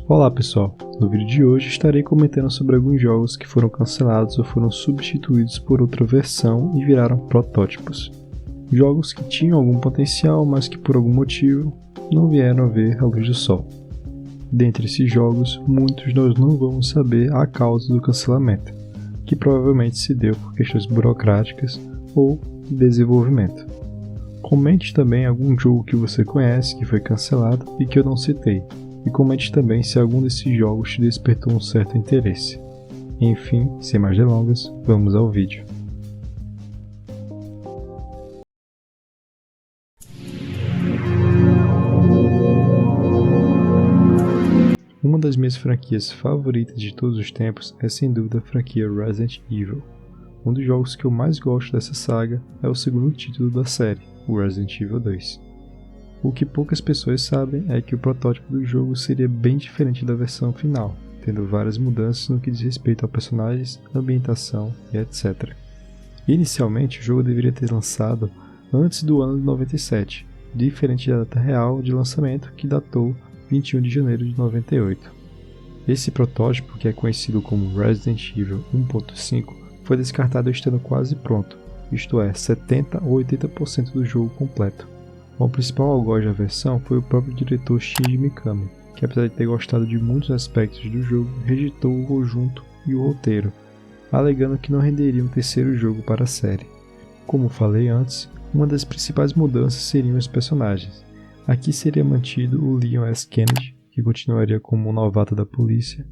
Olá pessoal, no vídeo de hoje estarei comentando sobre alguns jogos que foram cancelados ou foram substituídos por outra versão e viraram protótipos. Jogos que tinham algum potencial, mas que por algum motivo não vieram a ver a luz do sol. Dentre esses jogos, muitos nós não vamos saber a causa do cancelamento, que provavelmente se deu por questões burocráticas ou de desenvolvimento. Comente também algum jogo que você conhece que foi cancelado e que eu não citei, e comente também se algum desses jogos te despertou um certo interesse. Enfim, sem mais delongas, vamos ao vídeo. Uma das minhas franquias favoritas de todos os tempos é sem dúvida a franquia Resident Evil. Um dos jogos que eu mais gosto dessa saga é o segundo título da série, o Resident Evil 2. O que poucas pessoas sabem é que o protótipo do jogo seria bem diferente da versão final, tendo várias mudanças no que diz respeito a personagens, ambientação e etc. Inicialmente o jogo deveria ter lançado antes do ano de 97, diferente da data real de lançamento que datou 21 de janeiro de 98. Esse protótipo, que é conhecido como Resident Evil 1.5, foi descartado estando quase pronto, isto é, 70 ou 80% do jogo completo. O principal algoz da versão foi o próprio diretor Shinji Mikami, que apesar de ter gostado de muitos aspectos do jogo, rejeitou o conjunto e o roteiro, alegando que não renderia um terceiro jogo para a série. Como falei antes, uma das principais mudanças seriam os personagens. Aqui seria mantido o Leon S. Kennedy, que continuaria como um novato da polícia,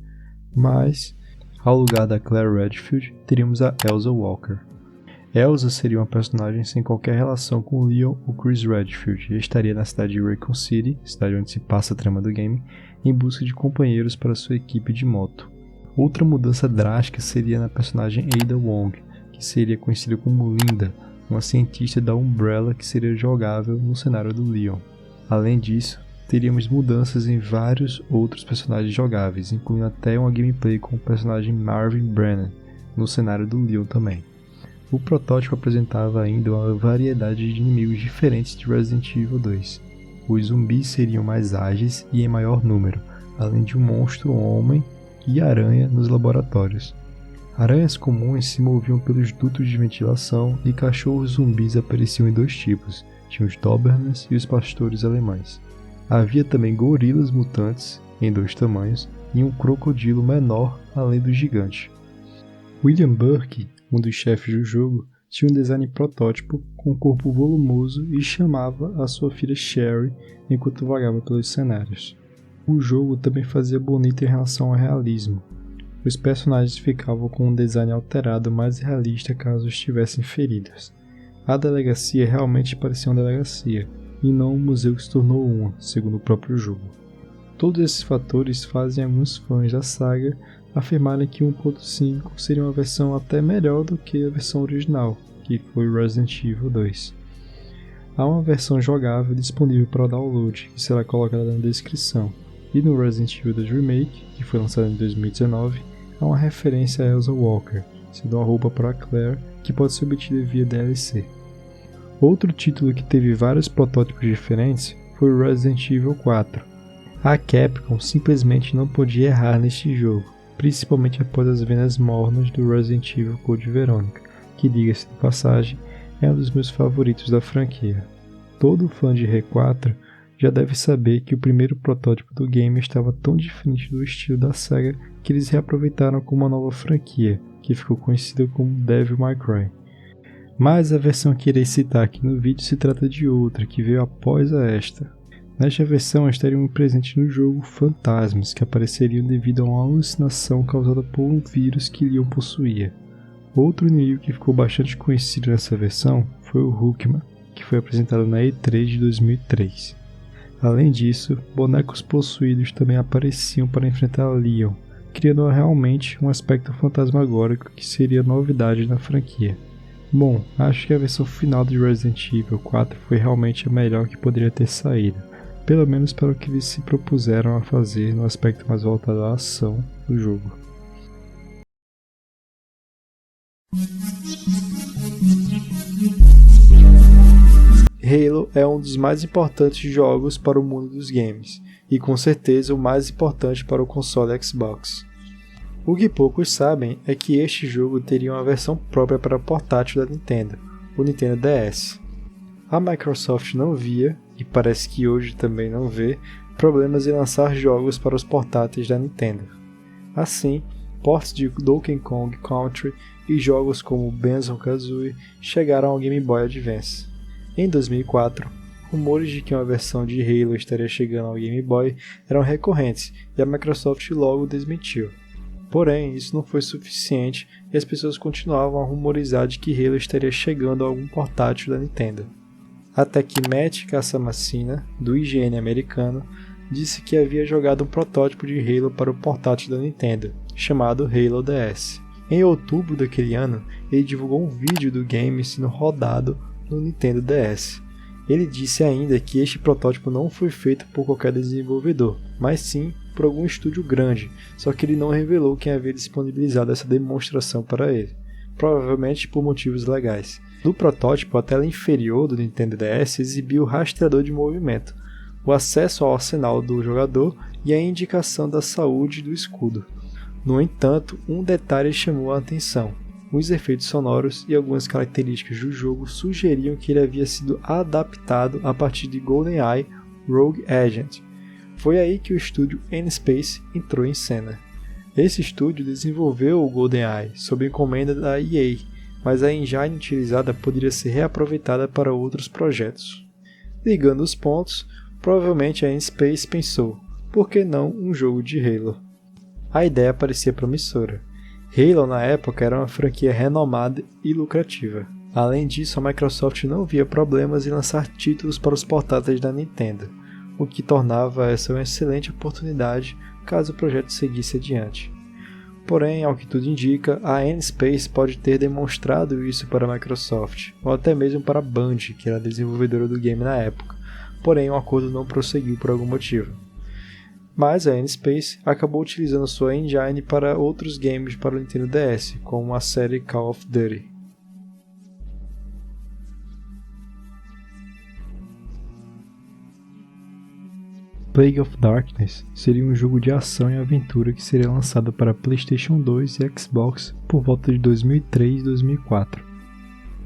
mas, ao lugar da Claire Redfield, teríamos a Elsa Walker. Elsa seria uma personagem sem qualquer relação com Leon ou Chris Redfield e estaria na cidade de Raccoon City, cidade onde se passa a trama do game, em busca de companheiros para sua equipe de moto. Outra mudança drástica seria na personagem Ada Wong, que seria conhecida como Linda, uma cientista da Umbrella que seria jogável no cenário do Leon. Além disso, teríamos mudanças em vários outros personagens jogáveis, incluindo até uma gameplay com o personagem Marvin Brennan, no cenário do Leon também. O protótipo apresentava ainda uma variedade de inimigos diferentes de Resident Evil 2. Os zumbis seriam mais ágeis e em maior número, além de um monstro homem e aranha nos laboratórios. Aranhas comuns se moviam pelos dutos de ventilação e cachorros zumbis apareciam em dois tipos, tinha os Dobermans e os pastores alemães. Havia também gorilas mutantes, em dois tamanhos, e um crocodilo menor além do gigante. William Burke, um dos chefes do jogo, tinha um design protótipo com um corpo volumoso e chamava a sua filha Sherry enquanto vagava pelos cenários. O jogo também fazia bonito em relação ao realismo. Os personagens ficavam com um design alterado mais realista caso estivessem feridos. A delegacia realmente parecia uma delegacia, e não um museu que se tornou uma, segundo o próprio jogo. Todos esses fatores fazem alguns fãs da saga afirmarem que 1.5 seria uma versão até melhor do que a versão original, que foi Resident Evil 2. Há uma versão jogável disponível para download, que será colocada na descrição, e no Resident Evil 2 Remake, que foi lançado em 2019, há uma referência a Elsa Walker, sendo uma roupa para Claire, que pode ser obtida via DLC. Outro título que teve vários protótipos diferentes foi o Resident Evil 4. A Capcom simplesmente não podia errar neste jogo, principalmente após as vendas mornas do Resident Evil Code Veronica, que, diga-se de passagem, é um dos meus favoritos da franquia. Todo fã de R4 já deve saber que o primeiro protótipo do game estava tão diferente do estilo da saga que eles reaproveitaram com uma nova franquia, que ficou conhecida como Devil May Cry. Mas a versão que irei citar aqui no vídeo se trata de outra, que veio após a esta. Nesta versão estariam presentes no jogo fantasmas que apareceriam devido a uma alucinação causada por um vírus que Leon possuía. Outro inimigo que ficou bastante conhecido nessa versão foi o Hookman, que foi apresentado na E3 de 2003. Além disso, bonecos possuídos também apareciam para enfrentar Leon, criando realmente um aspecto fantasmagórico que seria novidade na franquia. Bom, acho que a versão final de Resident Evil 4 foi realmente a melhor que poderia ter saído, pelo menos para o que eles se propuseram a fazer no aspecto mais voltado à ação do jogo. Halo é um dos mais importantes jogos para o mundo dos games, e com certeza o mais importante para o console Xbox. O que poucos sabem é que este jogo teria uma versão própria para portátil da Nintendo, o Nintendo DS. A Microsoft não via, e parece que hoje também não vê, problemas em lançar jogos para os portáteis da Nintendo. Assim, ports de Donkey Kong Country e jogos como Banjo-Kazooie chegaram ao Game Boy Advance. Em 2004, rumores de que uma versão de Halo estaria chegando ao Game Boy eram recorrentes e a Microsoft logo desmentiu. Porém, isso não foi suficiente e as pessoas continuavam a rumorizar de que Halo estaria chegando a algum portátil da Nintendo. Até que Matt Casamassina, do IGN americano, disse que havia jogado um protótipo de Halo para o portátil da Nintendo, chamado Halo DS. Em outubro daquele ano, ele divulgou um vídeo do game sendo rodado no Nintendo DS. Ele disse ainda que este protótipo não foi feito por qualquer desenvolvedor, mas sim por algum estúdio grande, só que ele não revelou quem havia disponibilizado essa demonstração para ele, provavelmente por motivos legais. No protótipo, a tela inferior do Nintendo DS exibia o rastreador de movimento, o acesso ao arsenal do jogador e a indicação da saúde do escudo. No entanto, um detalhe chamou a atenção. Os efeitos sonoros e algumas características do jogo sugeriam que ele havia sido adaptado a partir de GoldenEye Rogue Agent. Foi aí que o estúdio N-Space entrou em cena. Esse estúdio desenvolveu o GoldenEye sob encomenda da EA, mas a engine utilizada poderia ser reaproveitada para outros projetos. Ligando os pontos, provavelmente a N-Space pensou, por que não um jogo de Halo? A ideia parecia promissora. Halo na época era uma franquia renomada e lucrativa. Além disso, a Microsoft não via problemas em lançar títulos para os portáteis da Nintendo, o que tornava essa uma excelente oportunidade caso o projeto seguisse adiante. Porém, ao que tudo indica, a N-Space pode ter demonstrado isso para a Microsoft, ou até mesmo para a Band, que era a desenvolvedora do game na época, porém o acordo não prosseguiu por algum motivo. Mas a N-Space acabou utilizando sua engine para outros games para o Nintendo DS, como a série Call of Duty. Plague of Darkness seria um jogo de ação e aventura que seria lançado para PlayStation 2 e Xbox por volta de 2003 e 2004.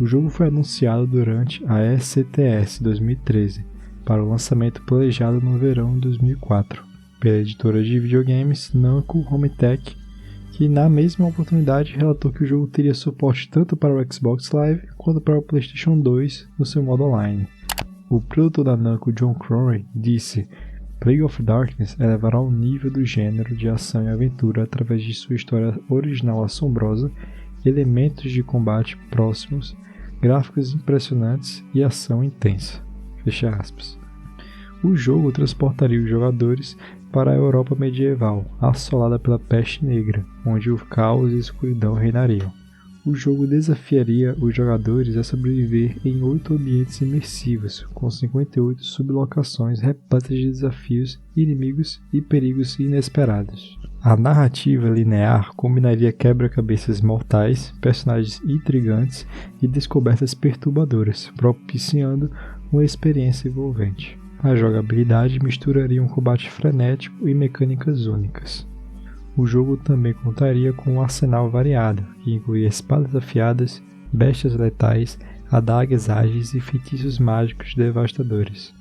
O jogo foi anunciado durante a ECTS 2013, para o lançamento planejado no verão de 2004. Pela editora de videogames Namco Home Tech, que na mesma oportunidade relatou que o jogo teria suporte tanto para o Xbox Live quanto para o PlayStation 2 no seu modo online. O produtor da Namco, John Crowley, disse: Plague of Darkness elevará o nível do gênero de ação e aventura através de sua história original assombrosa, elementos de combate próximos, gráficos impressionantes e ação intensa. Fecha aspas. O jogo transportaria os jogadores para a Europa medieval, assolada pela peste negra, onde o caos e a escuridão reinariam. O jogo desafiaria os jogadores a sobreviver em 8 ambientes imersivos, com 58 sublocações repletas de desafios, inimigos e perigos inesperados. A narrativa linear combinaria quebra-cabeças mortais, personagens intrigantes e descobertas perturbadoras, propiciando uma experiência envolvente. A jogabilidade misturaria um combate frenético e mecânicas únicas. O jogo também contaria com um arsenal variado, que incluía espadas afiadas, bestias letais, adagas ágeis e feitiços mágicos devastadores.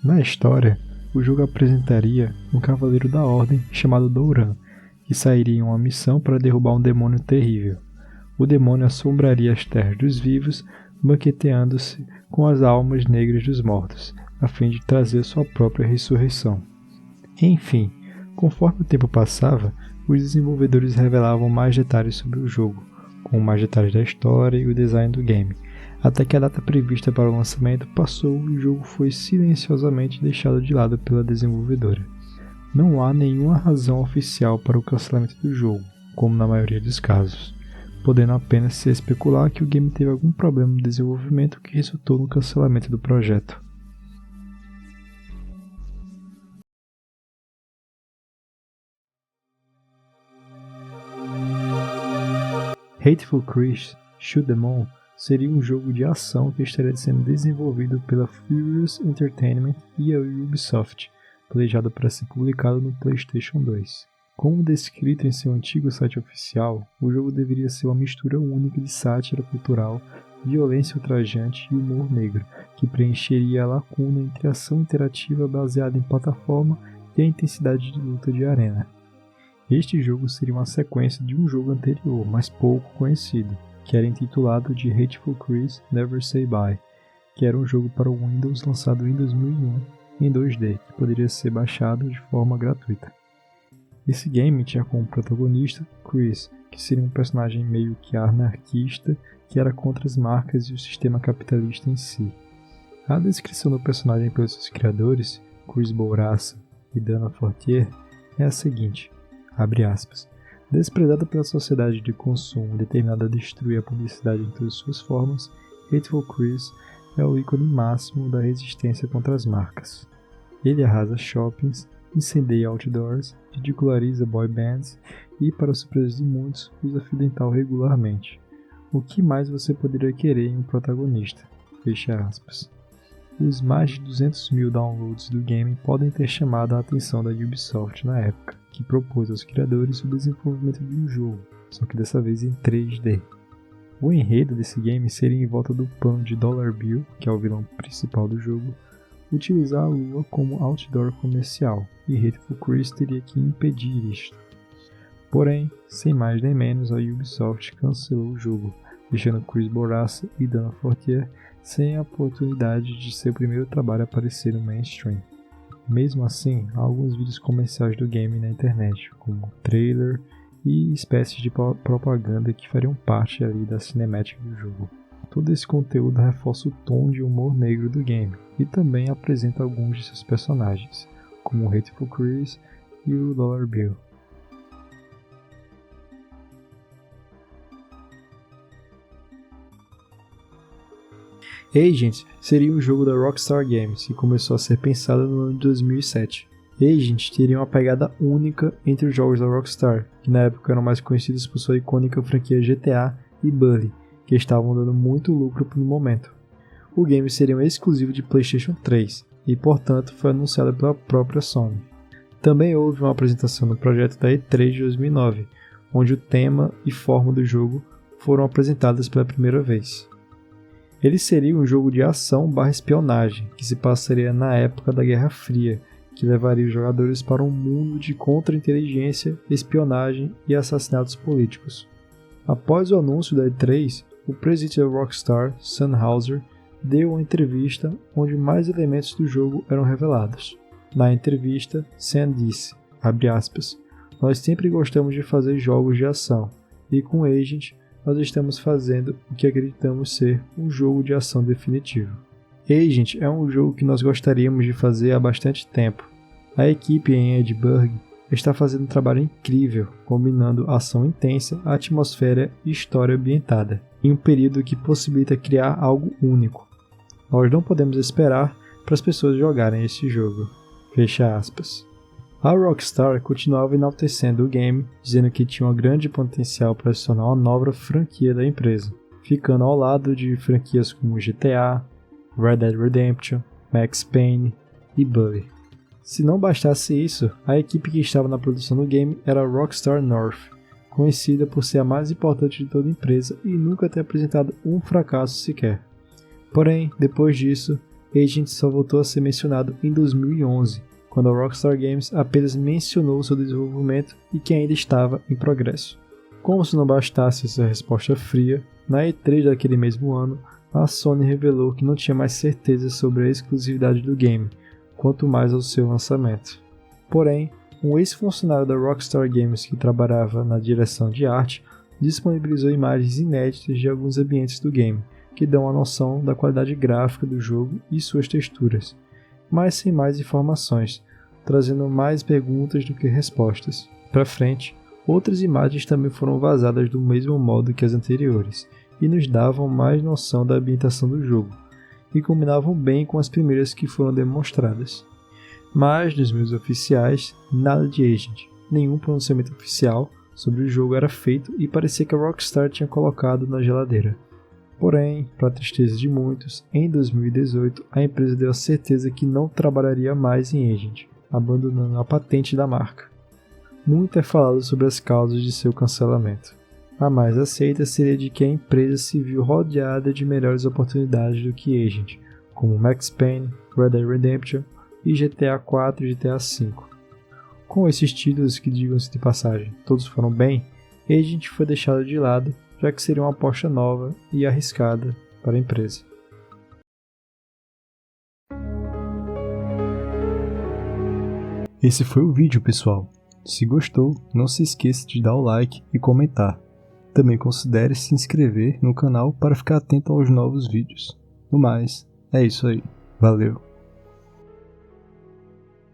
Na história, o jogo apresentaria um cavaleiro da Ordem chamado Douran, que sairia em uma missão para derrubar um demônio terrível. O demônio assombraria as terras dos vivos, banqueteando-se com as almas negras dos mortos, a fim de trazer sua própria ressurreição. Enfim, conforme o tempo passava, os desenvolvedores revelavam mais detalhes sobre o jogo, como mais detalhes da história e o design do game, até que a data prevista para o lançamento passou e o jogo foi silenciosamente deixado de lado pela desenvolvedora. Não há nenhuma razão oficial para o cancelamento do jogo, como na maioria dos casos, podendo apenas se especular que o game teve algum problema no desenvolvimento que resultou no cancelamento do projeto. Hateful Chris, Shoot 'Em All seria um jogo de ação que estaria sendo desenvolvido pela Furious Entertainment e a Ubisoft, planejado para ser publicado no PlayStation 2. Como descrito em seu antigo site oficial, o jogo deveria ser uma mistura única de sátira cultural, violência ultrajante e humor negro, que preencheria a lacuna entre a ação interativa baseada em plataforma e a intensidade de luta de arena. Este jogo seria uma sequência de um jogo anterior, mas pouco conhecido, que era intitulado de Hateful Chris Never Say Bye, que era um jogo para o Windows lançado em 2001 em 2D, que poderia ser baixado de forma gratuita. Esse game tinha como protagonista Chris, que seria um personagem meio que anarquista que era contra as marcas e o sistema capitalista em si. A descrição do personagem pelos seus criadores, Chris Bourassa e Dana Fortier, é a seguinte, abre aspas, desprezada pela sociedade de consumo determinada a destruir a publicidade em todas suas formas, Hateful Chris é o ícone máximo da resistência contra as marcas. Ele arrasa shoppings, incendeia outdoors, ridiculariza boy bands e, para surpresa de muitos, usa fio dental regularmente. O que mais você poderia querer em um protagonista? Fecha aspas. Os mais de 200 mil downloads do game podem ter chamado a atenção da Ubisoft na época, que propôs aos criadores o desenvolvimento de um jogo, só que dessa vez em 3D. O enredo desse game seria em volta do plano de Dollar Bill, que é o vilão principal do jogo, utilizar a lua como outdoor comercial, e Hateful Chris teria que impedir isto. Porém, sem mais nem menos, a Ubisoft cancelou o jogo, deixando Chris Bourassa e Dana Fortier sem a oportunidade de seu primeiro trabalho aparecer no mainstream. Mesmo assim, há alguns vídeos comerciais do game na internet, como trailer e espécies de propaganda que fariam parte ali da cinemática do jogo. Todo esse conteúdo reforça o tom de humor negro do game e também apresenta alguns de seus personagens, como o Hateful Chris e o Dollar Bill. Agent seria um jogo da Rockstar Games que começou a ser pensado no ano de 2007. Agent teria uma pegada única entre os jogos da Rockstar, que na época eram mais conhecidos por sua icônica franquia GTA e Bully, que estavam dando muito lucro no momento. O game seria um exclusivo de PlayStation 3 e, portanto, foi anunciado pela própria Sony. Também houve uma apresentação no projeto da E3 de 2009, onde o tema e forma do jogo foram apresentadas pela primeira vez. Ele seria um jogo de ação/espionagem, que se passaria na época da Guerra Fria, que levaria os jogadores para um mundo de contra-inteligência, espionagem e assassinatos políticos. Após o anúncio da E3, o presidente da Rockstar, Sam Houser, deu uma entrevista onde mais elementos do jogo eram revelados. Na entrevista, Sam disse, abre aspas, nós sempre gostamos de fazer jogos de ação, e com Agent, nós estamos fazendo o que acreditamos ser um jogo de ação definitivo. Agent é um jogo que nós gostaríamos de fazer há bastante tempo. A equipe em Edinburgh está fazendo um trabalho incrível, combinando ação intensa, atmosfera e história ambientada, em um período que possibilita criar algo único. Nós não podemos esperar para as pessoas jogarem esse jogo. Fecha aspas. A Rockstar continuava enaltecendo o game, dizendo que tinha um grande potencial para se tornar uma nova franquia da empresa, ficando ao lado de franquias como GTA, Red Dead Redemption, Max Payne e Bully. Se não bastasse isso, a equipe que estava na produção do game era a Rockstar North, conhecida por ser a mais importante de toda a empresa e nunca ter apresentado um fracasso sequer. Porém, depois disso, Agent só voltou a ser mencionado em 2011, quando a Rockstar Games apenas mencionou seu desenvolvimento e que ainda estava em progresso. Como se não bastasse essa resposta fria, na E3 daquele mesmo ano, a Sony revelou que não tinha mais certeza sobre a exclusividade do game, quanto mais ao seu lançamento. Porém, um ex-funcionário da Rockstar Games que trabalhava na direção de arte disponibilizou imagens inéditas de alguns ambientes do game, que dão uma noção da qualidade gráfica do jogo e suas texturas, mas sem mais informações, trazendo mais perguntas do que respostas. Para frente, outras imagens também foram vazadas do mesmo modo que as anteriores, e nos davam mais noção da ambientação do jogo, e combinavam bem com as primeiras que foram demonstradas. Mas, nos meios oficiais, nada de Agent, nenhum pronunciamento oficial sobre o jogo era feito e parecia que a Rockstar tinha colocado na geladeira. Porém, para tristeza de muitos, em 2018 a empresa deu a certeza que não trabalharia mais em Agent, abandonando a patente da marca. Muito é falado sobre as causas de seu cancelamento. A mais aceita seria de que a empresa se viu rodeada de melhores oportunidades do que Agent, como Max Payne, Red Dead Redemption e GTA 4 e GTA 5. Com esses títulos que, digam-se de passagem, todos foram bem, Agent foi deixado de lado, já que seria uma aposta nova e arriscada para a empresa. Esse foi o vídeo, pessoal. Se gostou, não se esqueça de dar o like e comentar. Também considere se inscrever no canal para ficar atento aos novos vídeos. No mais, é isso aí. Valeu!